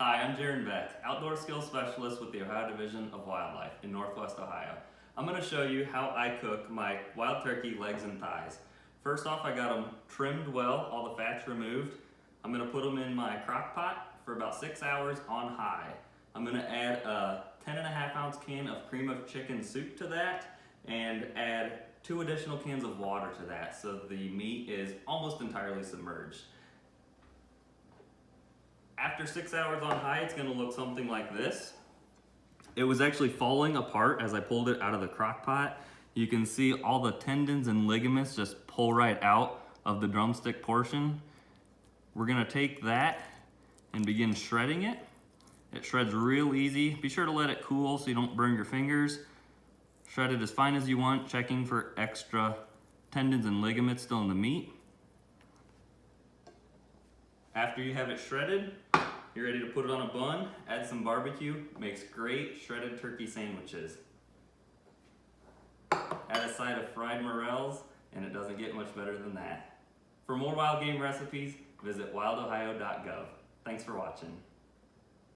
Hi, I'm Jeren Beck, Outdoor Skills Specialist with the Ohio Division of Wildlife in Northwest Ohio. I'm going to show you how I cook my wild turkey legs and thighs. First off, I got them trimmed well, all the fat's removed. I'm going to put them in my crock pot for about 6 hours on high. I'm going to add a 10.5 ounce can of cream of chicken soup to that and add 2 additional cans of water to that so the meat is almost entirely submerged. After 6 hours on high, it's gonna look something like this. It was actually falling apart as I pulled it out of the crock pot. You can see all the tendons and ligaments just pull right out of the drumstick portion. We're gonna take that and begin shredding it. It shreds real easy. Be sure to let it cool so you don't burn your fingers. Shred it as fine as you want, checking for extra tendons and ligaments still in the meat. After you have it shredded, you're ready to put it on a bun, add some barbecue, makes great shredded turkey sandwiches. Add a side of fried morels, and it doesn't get much better than that. For more wild game recipes, visit wildohio.gov. Thanks for watching.